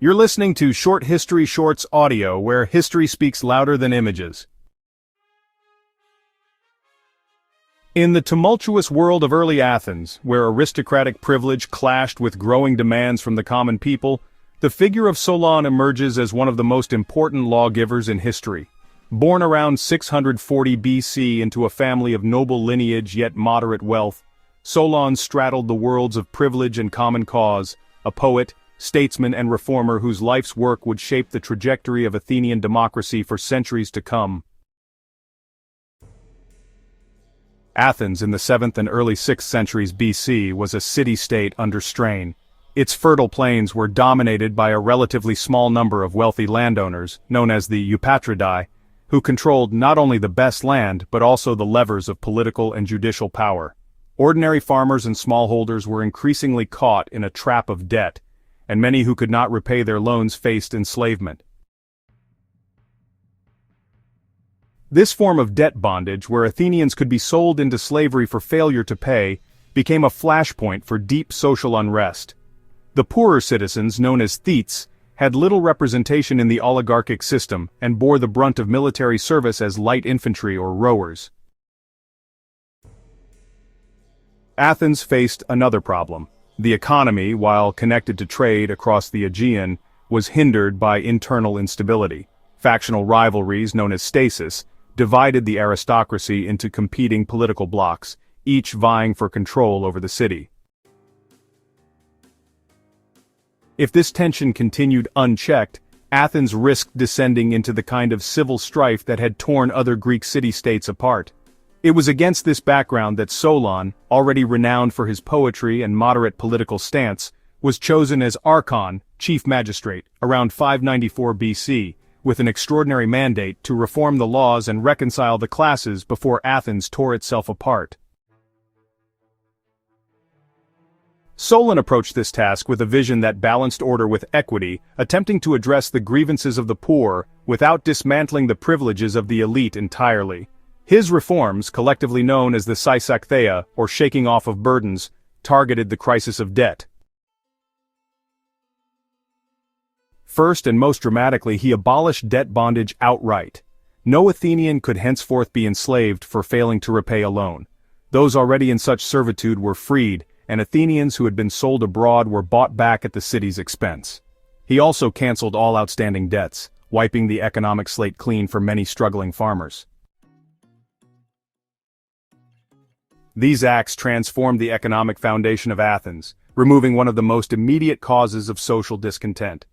You're listening to Short History Shorts audio, where history speaks louder than images. In the tumultuous world of early Athens, where aristocratic privilege clashed with growing demands from the common people, the figure of Solon emerges as one of the most important lawgivers in history. Born around 640 BC into a family of noble lineage yet moderate wealth, Solon straddled the worlds of privilege and common cause, a poet, statesman and reformer whose life's work would shape the trajectory of Athenian democracy for centuries to come. Athens in the 7th and early 6th centuries BC was a city-state under strain. Its fertile plains were dominated by a relatively small number of wealthy landowners, known as the Eupatridae, who controlled not only the best land but also the levers of political and judicial power. Ordinary farmers and smallholders were increasingly caught in a trap of debt, and many who could not repay their loans faced enslavement. This form of debt bondage, where Athenians could be sold into slavery for failure to pay, became a flashpoint for deep social unrest. The poorer citizens, known as thetes, had little representation in the oligarchic system and bore the brunt of military service as light infantry or rowers. Athens faced another problem. The economy, while connected to trade across the Aegean, was hindered by internal instability. Factional rivalries, known as stasis, divided the aristocracy into competing political blocs, each vying for control over the city. If this tension continued unchecked, Athens risked descending into the kind of civil strife that had torn other Greek city-states apart. It was against this background that Solon, already renowned for his poetry and moderate political stance, was chosen as archon, chief magistrate, around 594 BC, with an extraordinary mandate to reform the laws and reconcile the classes before Athens tore itself apart. Solon approached this task with a vision that balanced order with equity, attempting to address the grievances of the poor without dismantling the privileges of the elite entirely. His reforms, collectively known as the Sysaktheia, or shaking off of burdens, targeted the crisis of debt. First and most dramatically, he abolished debt bondage outright. No Athenian could henceforth be enslaved for failing to repay a loan. Those already in such servitude were freed, and Athenians who had been sold abroad were bought back at the city's expense. He also canceled all outstanding debts, wiping the economic slate clean for many struggling farmers. These acts transformed the economic foundation of Athens, removing one of the most immediate causes of social discontent.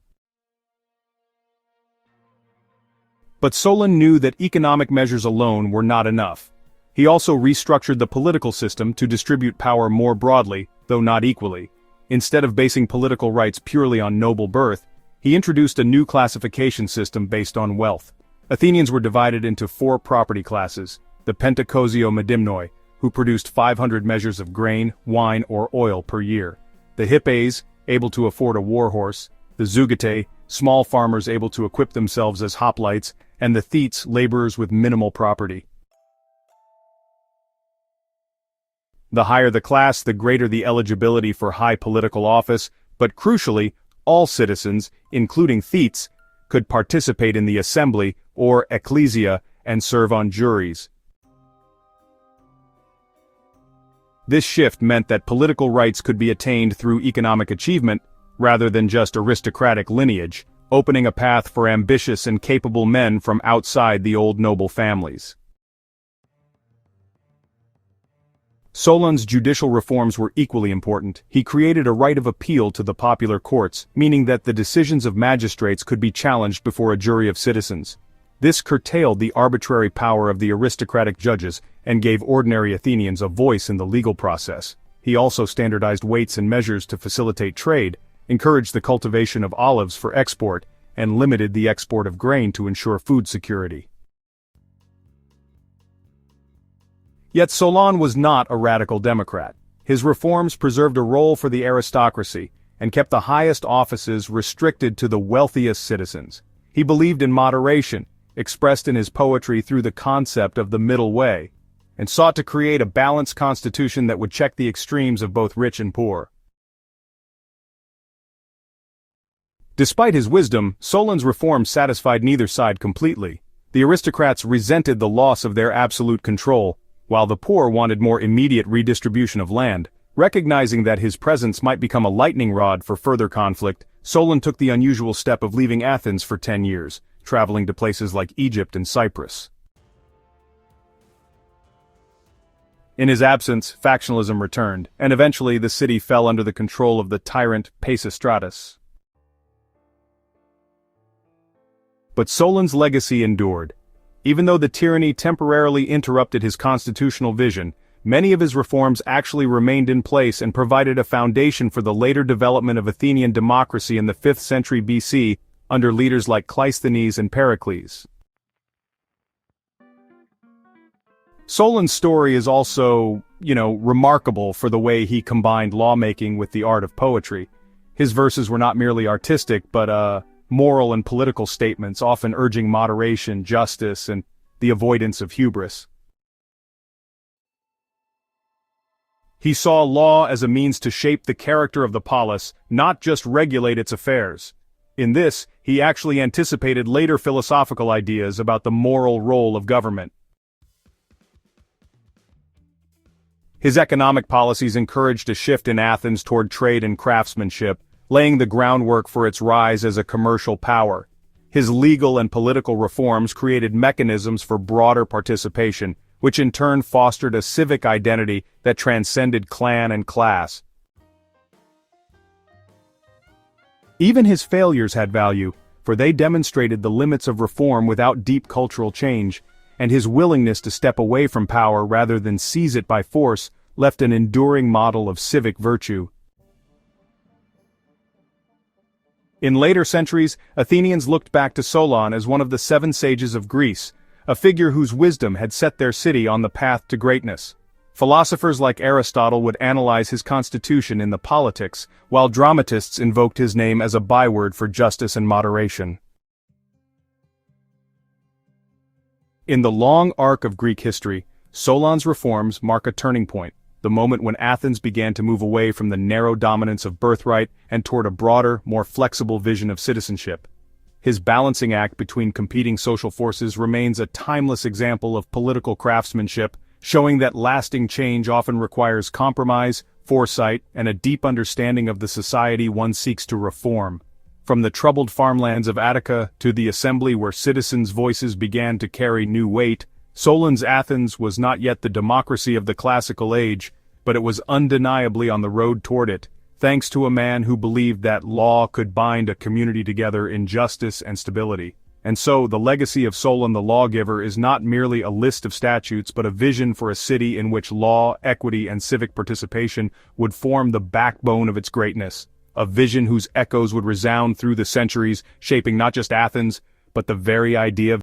But Solon knew that economic measures alone were not enough. He also restructured the political system to distribute power more broadly, though not equally. Instead of basing political rights purely on noble birth, he introduced a new classification system based on wealth. Athenians were divided into 4 property classes: the Pentakosio Medimnoi, who produced 500 measures of grain, wine, or oil per year; the Hippes, able to afford a war horse; the Zeugetae, small farmers able to equip themselves as hoplites; and the Thetes, laborers with minimal property. The higher the class, the greater the eligibility for high political office, but crucially, all citizens, including Thetes, could participate in the assembly, or ecclesia, and serve on juries. This shift meant that political rights could be attained through economic achievement, rather than just aristocratic lineage, opening a path for ambitious and capable men from outside the old noble families. Solon's judicial reforms were equally important. He created a right of appeal to the popular courts, meaning that the decisions of magistrates could be challenged before a jury of citizens. This curtailed the arbitrary power of the aristocratic judges and gave ordinary Athenians a voice in the legal process. He also standardized weights and measures to facilitate trade, encouraged the cultivation of olives for export, and limited the export of grain to ensure food security. Yet Solon was not a radical democrat. His reforms preserved a role for the aristocracy, and kept the highest offices restricted to the wealthiest citizens. He believed in moderation, expressed in his poetry through the concept of the middle way, and sought to create a balanced constitution that would check the extremes of both rich and poor. Despite his wisdom, Solon's reforms satisfied neither side completely. The aristocrats resented the loss of their absolute control, while the poor wanted more immediate redistribution of land. Recognizing that his presence might become a lightning rod for further conflict, Solon took the unusual step of leaving Athens for 10 years, traveling to places like Egypt and Cyprus. In his absence, factionalism returned, and eventually the city fell under the control of the tyrant Pisistratus. But Solon's legacy endured. Even though the tyranny temporarily interrupted his constitutional vision, many of his reforms actually remained in place and provided a foundation for the later development of Athenian democracy in the 5th century BC under leaders like Cleisthenes and Pericles. Solon's story is also, remarkable for the way he combined lawmaking with the art of poetry. His verses were not merely artistic, but moral and political statements, often urging moderation, justice, and the avoidance of hubris. He saw law as a means to shape the character of the polis, not just regulate its affairs. In this, he actually anticipated later philosophical ideas about the moral role of government. His economic policies encouraged a shift in Athens toward trade and craftsmanship, laying the groundwork for its rise as a commercial power. His legal and political reforms created mechanisms for broader participation, which in turn fostered a civic identity that transcended clan and class. Even his failures had value, for they demonstrated the limits of reform without deep cultural change, and his willingness to step away from power rather than seize it by force left an enduring model of civic virtue. In later centuries, Athenians looked back to Solon as one of the 7 sages of Greece, a figure whose wisdom had set their city on the path to greatness. Philosophers like Aristotle would analyze his constitution in the Politics, while dramatists invoked his name as a byword for justice and moderation. In the long arc of Greek history, Solon's reforms mark a turning point, the moment when Athens began to move away from the narrow dominance of birthright and toward a broader, more flexible vision of citizenship. His balancing act between competing social forces remains a timeless example of political craftsmanship, showing that lasting change often requires compromise, foresight, and a deep understanding of the society one seeks to reform. From the troubled farmlands of Attica to the assembly where citizens' voices began to carry new weight, Solon's Athens was not yet the democracy of the classical age, but it was undeniably on the road toward it, thanks to a man who believed that law could bind a community together in justice and stability. And so, the legacy of Solon the Lawgiver is not merely a list of statutes but a vision for a city in which law, equity, and civic participation would form the backbone of its greatness. A vision whose echoes would resound through the centuries, shaping not just Athens, but the very idea of